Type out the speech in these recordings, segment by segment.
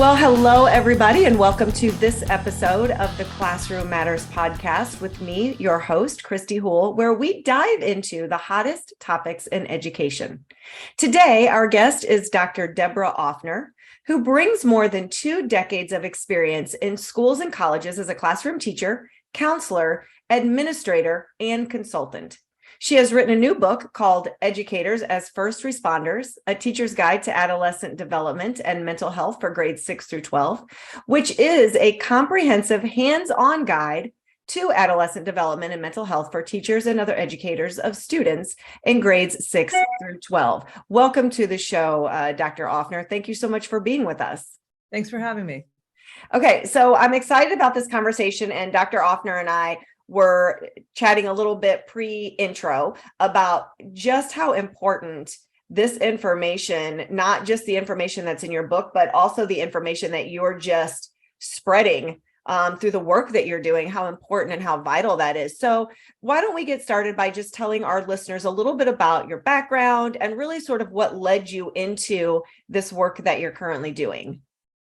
Well, hello, everybody, and welcome to this episode of the Classroom Matters podcast with me, your host, Kristy Houle, where we dive into the hottest topics in education. Today, our guest is Dr. Deborah Offner, who brings more than 2 decades of experience in schools and colleges as a classroom teacher, counselor, administrator, and consultant. She has written a new book called Educators as First Responders, A Teacher's Guide to Adolescent Development and Mental Health for grades 6 through 12, which is a comprehensive hands-on guide to adolescent development and mental health for teachers and other educators of students in grades 6 through 12. Welcome to the show, Dr. Offner. Thank you so much for being with us. Thanks for having me. Okay, so I'm excited about this conversation, and Dr. Offner and I were chatting a little bit pre-intro about just how important this information, not just the information that's in your book, but also the information that you're just spreading through the work that you're doing, how important and how vital that is. So why don't we get started by just telling our listeners a little bit about your background and really sort of what led you into this work that you're currently doing?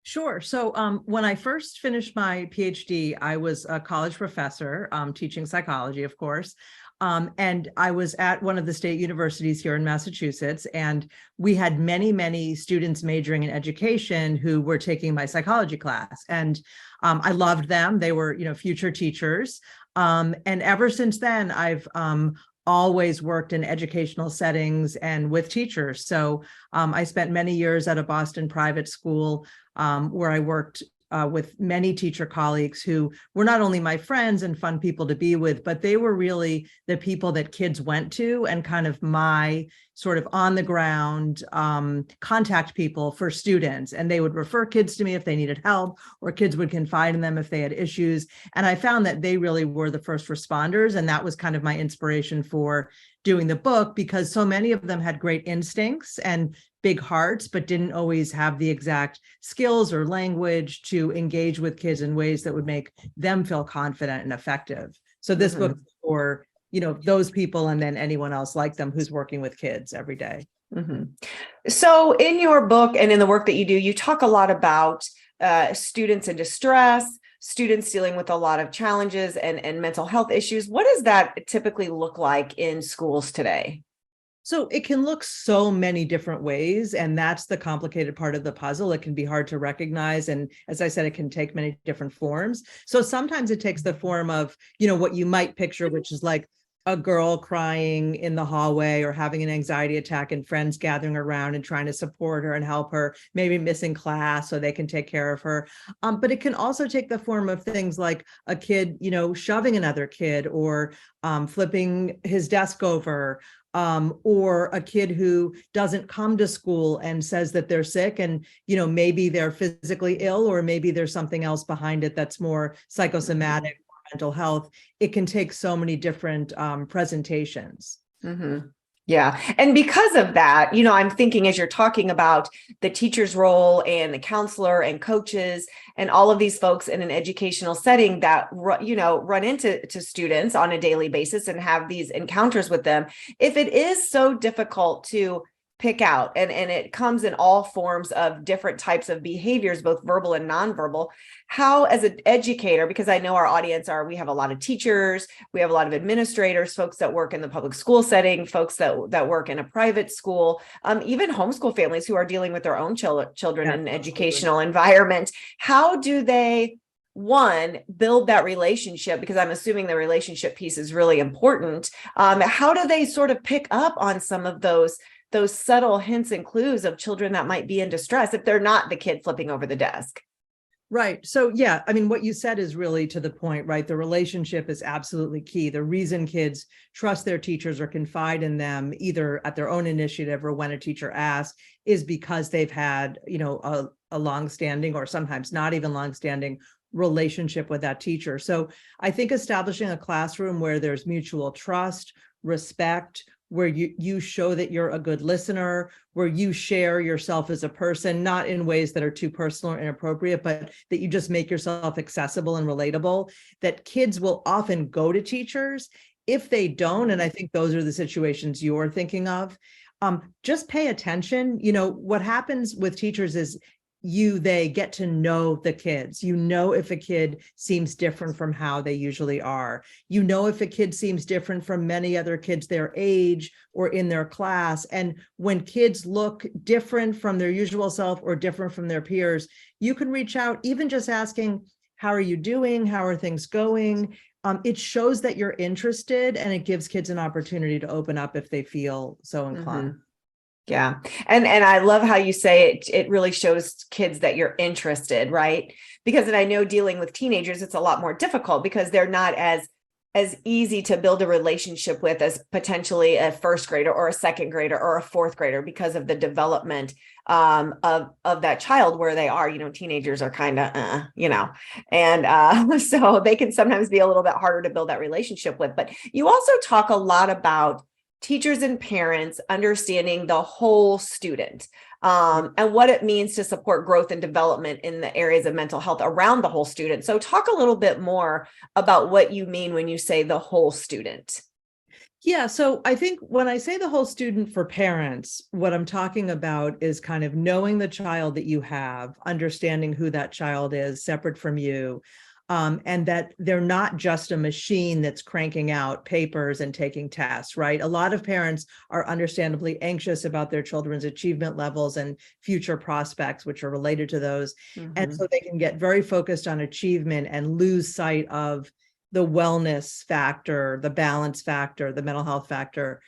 Sure. So when I first finished my PhD, I was a college professor teaching psychology, of course. And I was at one of the state universities here in Massachusetts, and we had many students majoring in education who were taking my psychology class. And I loved them. They were, future teachers. And ever since then, I've always worked in educational settings and with teachers. So I spent many years at a Boston private school where I worked with many teacher colleagues who were not only my friends and fun people to be with, but they were really the people that kids went to and kind of my sort of on the ground contact people for students. And they would refer kids to me if they needed help, or kids would confide in them if they had issues. And I found that they really were the first responders. And that was kind of my inspiration for doing the book, because so many of them had great instincts and big hearts, but didn't always have the exact skills or language to engage with kids in ways that would make them feel confident and effective. So this book is for, those people, and then anyone else like them who's working with kids every day. So in your book and in the work that you do, you talk a lot about students in distress, students dealing with a lot of challenges and mental health issues. What does that typically look like in schools today? So it can look so many different ways, and that's the complicated part of the puzzle. It can be hard to recognize. And as I said, it can take many different forms. So sometimes it takes the form of, what you might picture, which is like a girl crying in the hallway or having an anxiety attack and friends gathering around and trying to support her and help her, maybe missing class so they can take care of her. But it can also take the form of things like a kid, shoving another kid, or flipping his desk over, or a kid who doesn't come to school and says that they're sick, and maybe they're physically ill, or maybe there's something else behind it that's more psychosomatic or mental health. It can take so many different presentations. Yeah. And because of that, I'm thinking as you're talking about the teacher's role and the counselor and coaches and all of these folks in an educational setting that, run into students on a daily basis and have these encounters with them. If it is so difficult to pick out, and it comes in all forms of different types of behaviors, both verbal and nonverbal, how as an educator, because I know our audience we have a lot of teachers, we have a lot of administrators, folks that work in the public school setting, folks that work in a private school, even homeschool families who are dealing with their own children in an educational environment. How do they, one, build that relationship? Because I'm assuming the relationship piece is really important. How do they sort of pick up on some of those subtle hints and clues of children that might be in distress if they're not the kid flipping over the desk? Right. So, yeah, I mean, what you said is really to the point, right? The relationship is absolutely key. The reason kids trust their teachers or confide in them, either at their own initiative or when a teacher asks, is because they've had, a longstanding, or sometimes not even longstanding, relationship with that teacher. So I think establishing a classroom where there's mutual trust, respect, where you show that you're a good listener, where you share yourself as a person, not in ways that are too personal or inappropriate, but that you just make yourself accessible and relatable, that kids will often go to teachers. If they don't, and I think those are the situations you're thinking of, just pay attention. What happens with teachers is they get to know the kids. You know if a kid seems different from how they usually are. You know if a kid seems different from many other kids their age or in their class. And when kids look different from their usual self or different from their peers, you can reach out, even just asking, how are you doing? How are things going? It shows that you're interested, and it gives kids an opportunity to open up if they feel so inclined. Yeah. And I love how you say it really shows kids that you're interested, right? Because and I know dealing with teenagers, it's a lot more difficult because they're not as easy to build a relationship with as potentially a first grader or a second grader or a fourth grader because of the development of that child where they are. Teenagers are kind of and so they can sometimes be a little bit harder to build that relationship with. But you also talk a lot about teachers and parents understanding the whole student and what it means to support growth and development in the areas of mental health around the whole student. So talk a little bit more about what you mean when you say the whole student. Yeah, so I think when I say the whole student for parents, what I'm talking about is kind of knowing the child that you have, understanding who that child is separate from you, and that they're not just a machine that's cranking out papers and taking tests, right? A lot of parents are understandably anxious about their children's achievement levels and future prospects, which are related to those. And so they can get very focused on achievement and lose sight of the wellness factor, the balance factor, the mental health factor.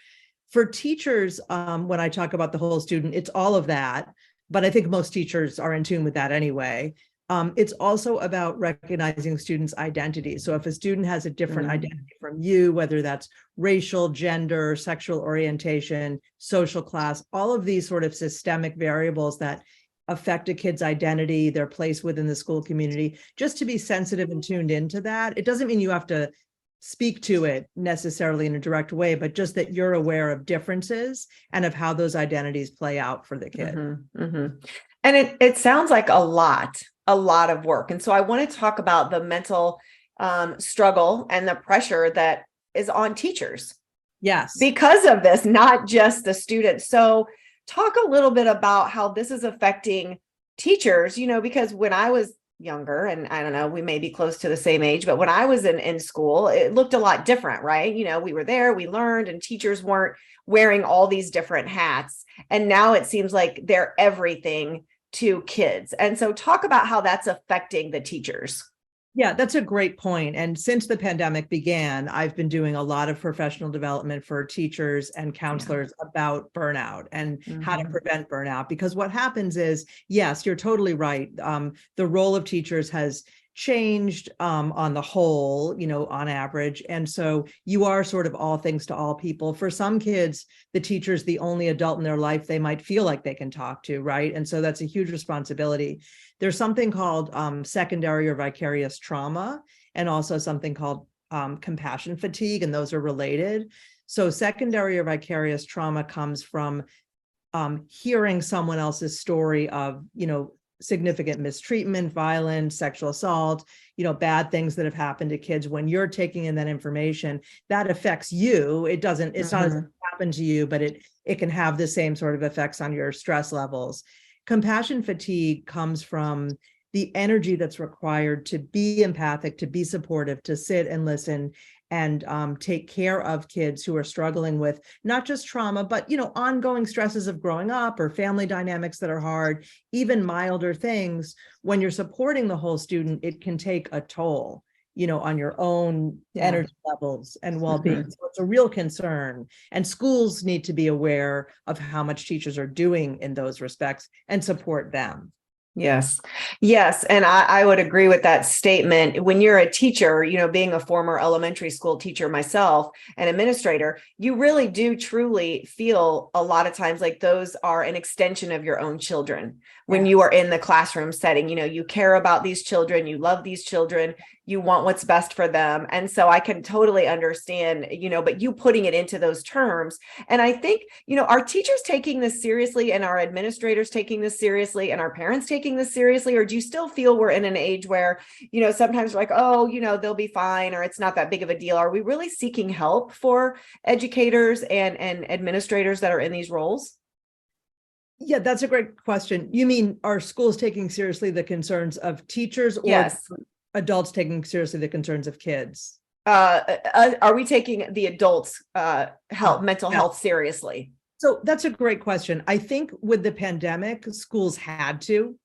For teachers, when I talk about the whole student, it's all of that, but I think most teachers are in tune with that anyway. It's also about recognizing students' identities. So if a student has a different identity from you, whether that's racial, gender, sexual orientation, social class, all of these sort of systemic variables that affect a kid's identity, their place within the school community, just to be sensitive and tuned into that. It doesn't mean you have to speak to it necessarily in a direct way, but just that you're aware of differences and of how those identities play out for the kid. And it sounds like a lot of work. And so I want to talk about the mental struggle and the pressure that is on teachers. Yes. Because of this, not just the students. So talk a little bit about how this is affecting teachers, because when I was younger, and I don't know, we may be close to the same age, but when I was in school, it looked a lot different, right? We were there, we learned, and teachers weren't wearing all these different hats. And now it seems like they're everything to kids. And so talk about how that's affecting the teachers. Yeah, that's a great point. And since the pandemic began, I've been doing a lot of professional development for teachers and counselors about burnout and how to prevent burnout. Because what happens is, yes, you're totally right. The role of teachers has changed on the whole, on average. And so you are sort of all things to all people. For some kids, the teacher's the only adult in their life they might feel like they can talk to, right? And so that's a huge responsibility. There's something called secondary or vicarious trauma, and also something called compassion fatigue, and those are related. So secondary or vicarious trauma comes from hearing someone else's story of, significant mistreatment, violence, sexual assault, bad things that have happened to kids. When you're taking in that information, that affects you. It's not as it happened to you, but it can have the same sort of effects on your stress levels. Compassion fatigue comes from the energy that's required to be empathic, to be supportive, to sit and listen and take care of kids who are struggling with not just trauma, but, ongoing stresses of growing up or family dynamics that are hard, even milder things. When you're supporting the whole student, it can take a toll, on your own energy levels and well-being. So it's a real concern. And schools need to be aware of how much teachers are doing in those respects and support them. Yes. And I would agree with that statement. When you're a teacher, being a former elementary school teacher myself, an administrator, you really do truly feel a lot of times like those are an extension of your own children. When you are in the classroom setting, you care about these children, you love these children, you want what's best for them. And so I can totally understand, but you putting it into those terms. And I think, are teachers taking this seriously, and our administrators taking this seriously, and our parents taking this seriously? Or do you still feel we're in an age where, sometimes we're like, oh, they'll be fine, or it's not that big of a deal? Are we really seeking help for educators and administrators that are in these roles? Yeah, that's a great question. You mean, are schools taking seriously the concerns of teachers, or Yes. adults taking seriously the concerns of kids? Are we taking the adults' mental Yeah. health seriously? So that's a great question. I think with the pandemic, schools had to,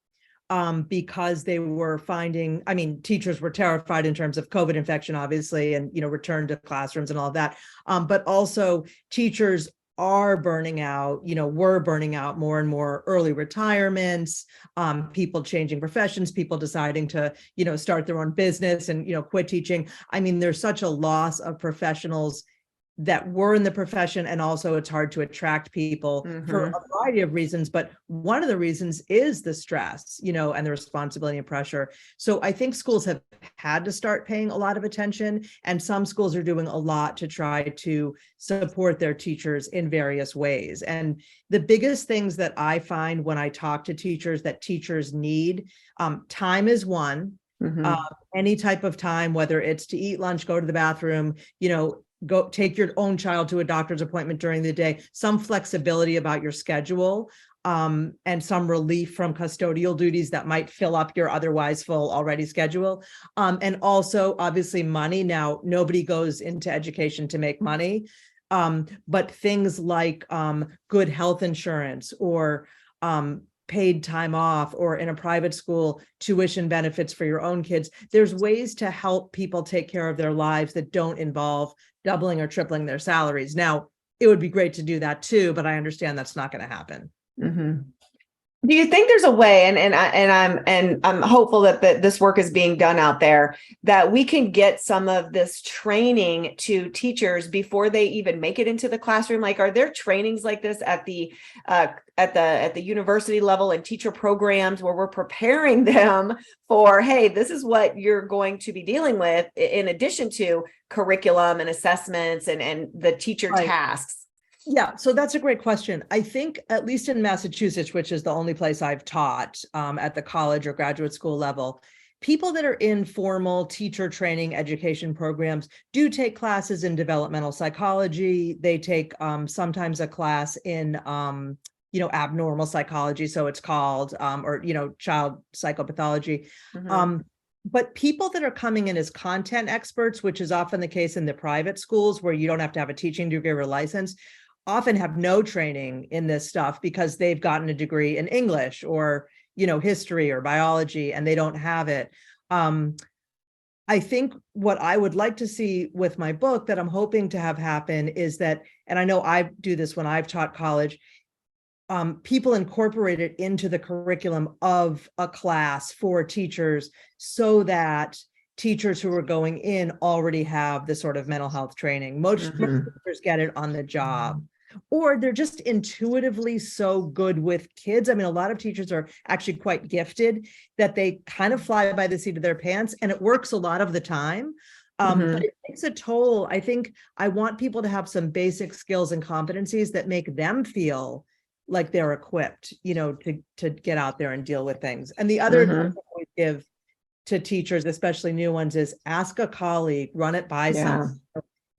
because they were finding, I mean, teachers were terrified in terms of COVID infection, obviously, and, return to classrooms and all of that. But also teachers are burning out, were burning out more and more early retirements, people changing professions, people deciding to, start their own business and, quit teaching. I mean, there's such a loss of professionals that were in the profession, and also it's hard to attract people for a variety of reasons, but one of the reasons is the stress, and the responsibility and pressure. So I think schools have had to start paying a lot of attention, and some schools are doing a lot to try to support their teachers in various ways. And the biggest things that I find when I talk to teachers that teachers need, time is one. Any type of time, whether it's to eat lunch, go to the bathroom, go take your own child to a doctor's appointment during the day, some flexibility about your schedule, and some relief from custodial duties that might fill up your otherwise full already schedule. And also obviously money. Now, nobody goes into education to make money, but things like good health insurance, or paid time off, or in a private school, tuition benefits for your own kids. There's ways to help people take care of their lives that don't involve doubling or tripling their salaries. Now, it would be great to do that too, but I understand that's not going to happen. Do you think there's a way, and I'm hopeful that this work is being done out there, that we can get some of this training to teachers before they even make it into the classroom? Like, are there trainings like this at the university level and teacher programs where we're preparing them for, hey, this is what you're going to be dealing with in addition to curriculum and assessments and the teacher tasks? Yeah, so that's a great question. I think, at least in Massachusetts, which is the only place I've taught at the college or graduate school level, people that are in formal teacher training education programs do take classes in developmental psychology. They take sometimes a class in abnormal psychology, so it's called, or child psychopathology. But people that are coming in as content experts, which is often the case in the private schools where you don't have to have a teaching degree or license, often have no training in this stuff because they've gotten a degree in English or, history or biology, and they don't have it. I think what I would like to see with my book that I'm hoping to have happen is that, and I know I do this when I've taught college, people incorporate it into the curriculum of a class for teachers, so that teachers who are going in already have this sort of mental health training. Most teachers get it on the job, or they're just intuitively so good with kids. I mean, a lot of teachers are actually quite gifted that they kind of fly by the seat of their pants, and it works a lot of the time. But it takes a toll. I think I want people to have some basic skills and competencies that make them feel like they're equipped, to get out there and deal with things. And the other advice I would give to teachers, especially new ones, is ask a colleague, run it by someone.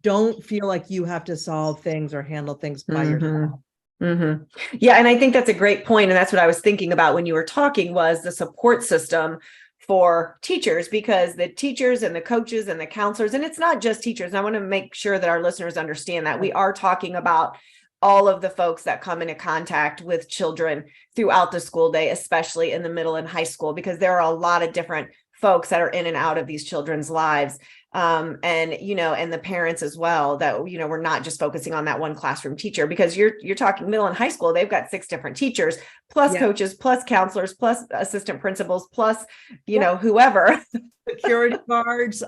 Don't feel like you have to solve things or handle things by yourself. Yeah, and I think that's a great point, and that's what I was thinking about when you were talking, was the support system for teachers, because the teachers and the coaches and the counselors, and it's not just teachers. And I want to make sure that our listeners understand that we are talking about all of the folks that come into contact with children throughout the school day, especially in the middle and high school, because there are a lot of different folks that are in and out of these children's lives. And the parents as well, that, we're not just focusing on that one classroom teacher, because you're talking middle and high school. They've got 6 different teachers, plus coaches, plus counselors, plus assistant principals, plus, whoever. Security guards.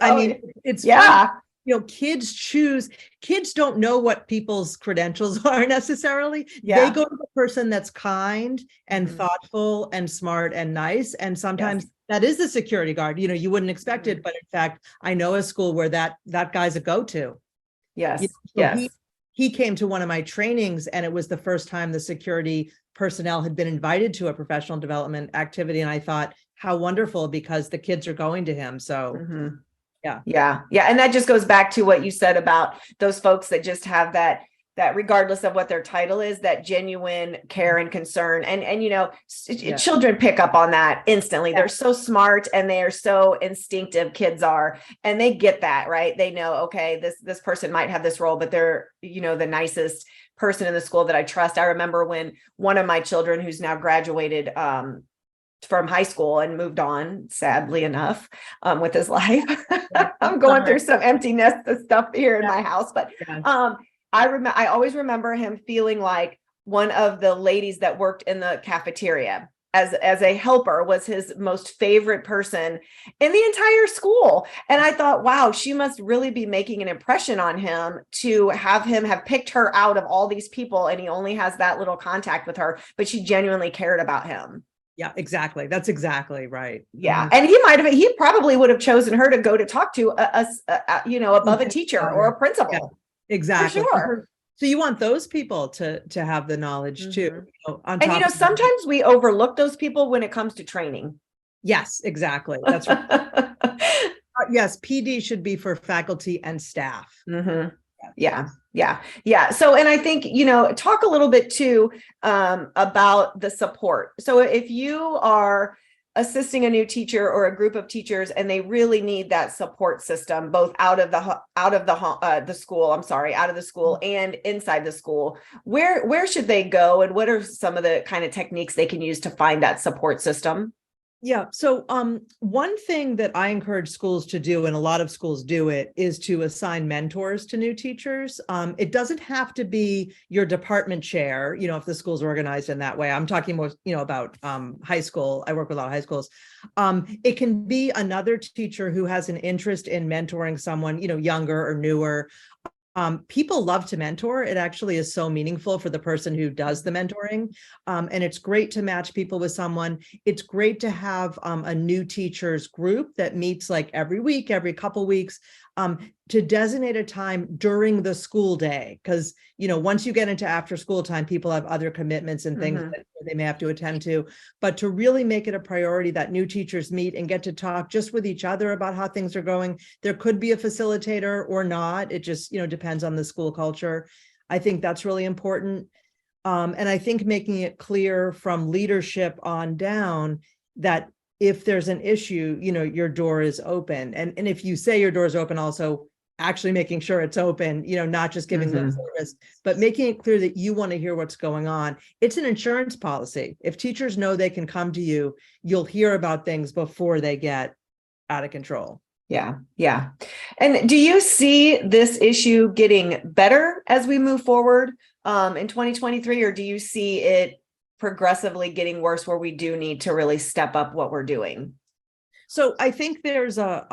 It's kids don't know what people's credentials are necessarily. They go to the person that's kind and thoughtful and smart and nice. And sometimes that is the security guard. You wouldn't expect it, but in fact, I know a school where that guy's a go-to. He came to one of my trainings, and it was the first time the security personnel had been invited to a professional development activity. And I thought, how wonderful, because the kids are going to him. So Yeah. And that just goes back to what you said about those folks that just have that that regardless of what their title is, that genuine care and concern. And children pick up on that instantly. Yeah. They're so smart and they are so instinctive, kids are, and they get that, right? They know, okay, this person might have this role, but they're, the nicest person in the school that I trust. I remember when one of my children, who's now graduated from high school and moved on, sadly enough, with his life. I'm going through some empty nest stuff here in my house, but I always remember him feeling like one of the ladies that worked in the cafeteria as a helper was his most favorite person in the entire school. And I thought, wow, she must really be making an impression on him to have him have picked her out of all these people. And he only has that little contact with her, but she genuinely cared about him. Yeah, exactly. That's exactly right. Yeah. And he probably would have chosen her to go to talk to above a teacher or a principal. Yeah, exactly. For sure. So you want those people to have the knowledge too. Sometimes we overlook those people when it comes to training. Yes, exactly. That's right. Yes, PD should be for faculty and staff. Mm-hmm. Yeah. So, and I think, talk a little bit too, about the support. So if you are assisting a new teacher or a group of teachers and they really need that support system, both out of the school and inside the school, where should they go? And what are some of the kind of techniques they can use to find that support system? Yeah. So one thing that I encourage schools to do, and a lot of schools do it, is to assign mentors to new teachers. It doesn't have to be your department chair, if the school's organized in that way. I'm talking more, about high school. I work with a lot of high schools. It can be another teacher who has an interest in mentoring someone, younger or newer. People love to mentor. It actually is so meaningful for the person who does the mentoring. And it's great to match people with someone. It's great to have a new teachers group that meets like every week, every couple weeks, to designate a time during the school day. Because, once you get into after school time, people have other commitments and things that they may have to attend to. But to really make it a priority that new teachers meet and get to talk just with each other about how things are going. There could be a facilitator or not. It just, depends on the school culture. I think that's really important. And I think making it clear from leadership on down that if there's an issue, your door is open. And if you say your door is open, also actually making sure it's open, not just giving lip service, but making it clear that you want to hear what's going on. It's an insurance policy. If teachers know they can come to you, you'll hear about things before they get out of control. Yeah. And do you see this issue getting better as we move forward in 2023, or do you see it progressively getting worse where we do need to really step up what we're doing? So I think there's a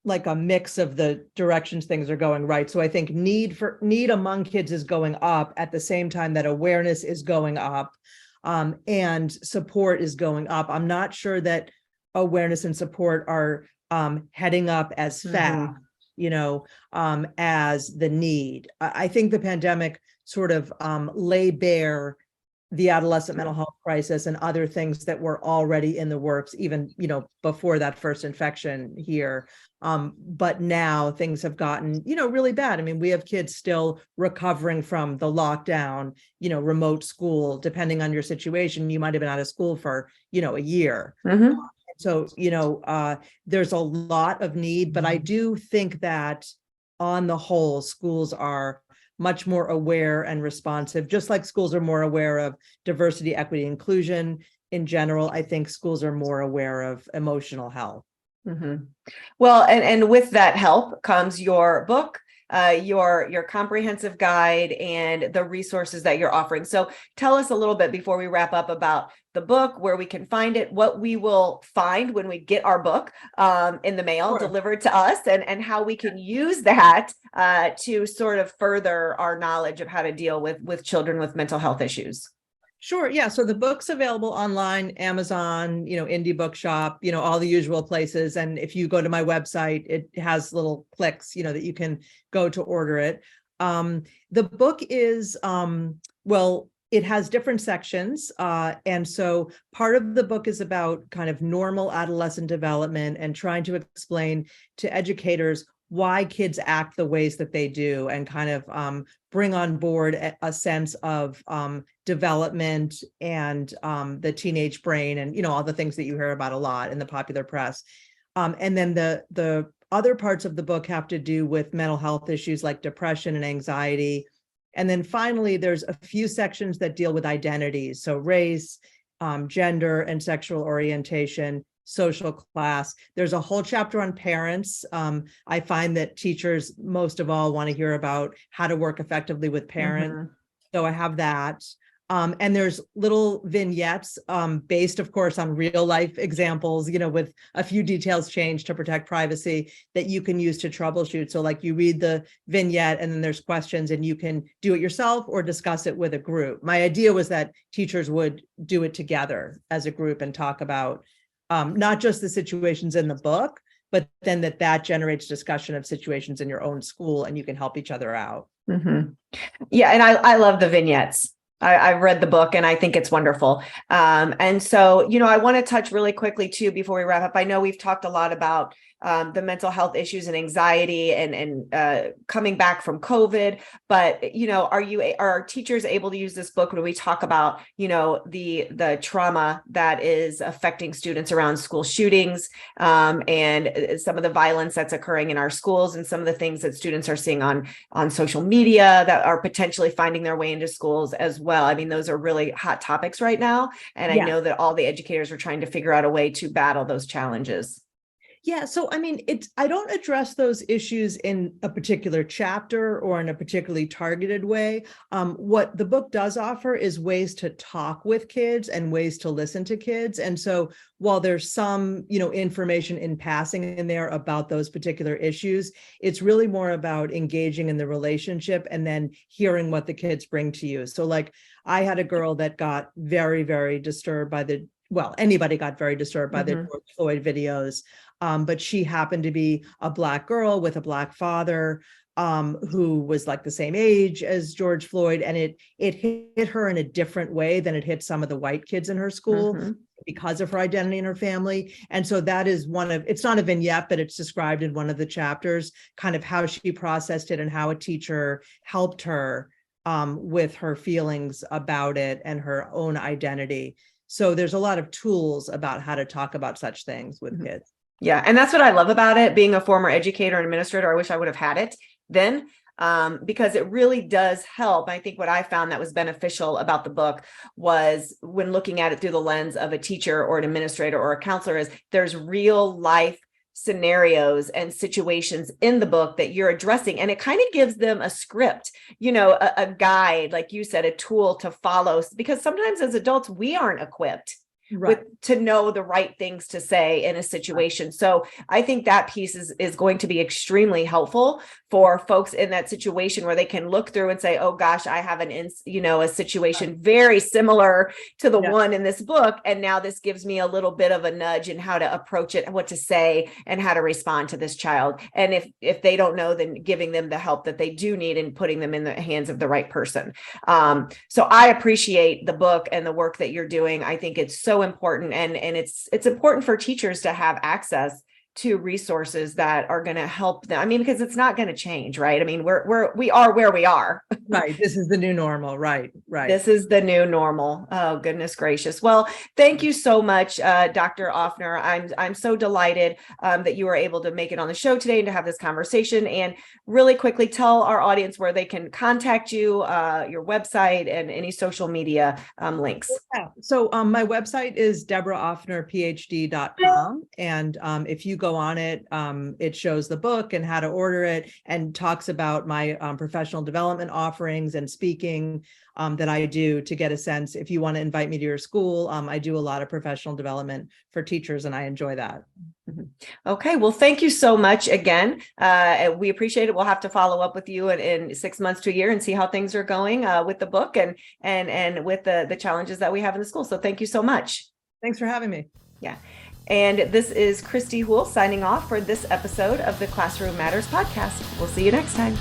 mix of the directions things are going, right? So I think need among kids is going up at the same time that awareness is going up, and support is going up. I'm not sure that awareness and support are heading up as fast, as the need. I think the pandemic sort of lay bare the adolescent mental health crisis and other things that were already in the works, even, before that first infection here. But now things have gotten, really bad. I mean, we have kids still recovering from the lockdown, remote school, depending on your situation, you might've been out of school for, a year. So, there's a lot of need, but I do think that on the whole, schools are much more aware and responsive, just like schools are more aware of diversity, equity, inclusion in general. I think schools are more aware of emotional health. Well, and with that help comes your book, your comprehensive guide, and the resources that you're offering. So tell us a little bit before we wrap up about the book, where we can find it, what we will find when we get our book in the mail delivered to us, and how we can use that to sort of further our knowledge of how to deal with children with mental health issues. Sure. Yeah. So the book's available online, Amazon, Indie Bookshop, all the usual places. And if you go to my website, it has little clicks, that you can go to order it. The book is, it has different sections. And so part of the book is about kind of normal adolescent development and trying to explain to educators why kids act the ways that they do, and kind of bring on board a sense of development and the teenage brain, and all the things that you hear about a lot in the popular press. And then the other parts of the book have to do with mental health issues like depression and anxiety. And then finally, there's a few sections that deal with identities. So race, gender and sexual orientation, social class. There's a whole chapter on parents. I find that teachers most of all want to hear about how to work effectively with parents. So I have that. And there's little vignettes based, of course, on real life examples, with a few details changed to protect privacy that you can use to troubleshoot. So like you read the vignette and then there's questions and you can do it yourself or discuss it with a group. My idea was that teachers would do it together as a group and talk about not just the situations in the book, but then that generates discussion of situations in your own school and you can help each other out. Yeah. And I love the vignettes. I've read the book and I think it's wonderful. And so, I want to touch really quickly too, before we wrap up. I know we've talked a lot about the mental health issues and anxiety and coming back from COVID, but, are teachers able to use this book when we talk about, the trauma that is affecting students around school shootings and some of the violence that's occurring in our schools and some of the things that students are seeing on social media that are potentially finding their way into schools as well. I mean, those are really hot topics right now. And I know that all the educators are trying to figure out a way to battle those challenges. Yeah, so I mean, I don't address those issues in a particular chapter or in a particularly targeted way. What the book does offer is ways to talk with kids and ways to listen to kids. And so while there's some, information in passing in there about those particular issues, it's really more about engaging in the relationship and then hearing what the kids bring to you. So like I had a girl that got very, very disturbed by anybody got very disturbed by the George Floyd videos. But she happened to be a Black girl with a Black father who was like the same age as George Floyd. And it hit her in a different way than it hit some of the white kids in her school because of her identity and her family. And so that is it's not a vignette, but it's described in one of the chapters, kind of how she processed it and how a teacher helped her with her feelings about it and her own identity. So there's a lot of tools about how to talk about such things with kids. Yeah. And that's what I love about it. Being a former educator and administrator, I wish I would have had it then, because it really does help. I think what I found that was beneficial about the book was when looking at it through the lens of a teacher or an administrator or a counselor is there's real life scenarios and situations in the book that you're addressing. And it kind of gives them a script, a guide, like you said, a tool to follow, because sometimes as adults, we aren't equipped to know the right things to say in a situation. So I think that piece is going to be extremely helpful for folks in that situation where they can look through and say, oh gosh, I have a situation very similar to the one in this book. And now this gives me a little bit of a nudge in how to approach it, what to say and how to respond to this child. And if they don't know, then giving them the help that they do need and putting them in the hands of the right person. So I appreciate the book and the work that you're doing. I think it's so important, and it's important for teachers to have access to resources that are going to help them. I mean, because it's not going to change, right? I mean, we are where we are. Right. This is the new normal. Right. This is the new normal. Oh, goodness gracious. Well, thank you so much, Dr. Offner. I'm so delighted that you were able to make it on the show today and to have this conversation. And really quickly tell our audience where they can contact you, your website, and any social media links. Yeah. So my website is deborahhoffnerphd.com. And if you go on it, it shows the book and how to order it and talks about my professional development offerings and speaking that I do to get a sense. If you want to invite me to your school, I do a lot of professional development for teachers and I enjoy that. Okay. Well, thank you so much again. We appreciate it. We'll have to follow up with you in 6 months to a year and see how things are going with the book and with the challenges that we have in the school. So thank you so much. Thanks for having me. Yeah. And this is Kristy Houle signing off for this episode of the Classroom Matters podcast. We'll see you next time.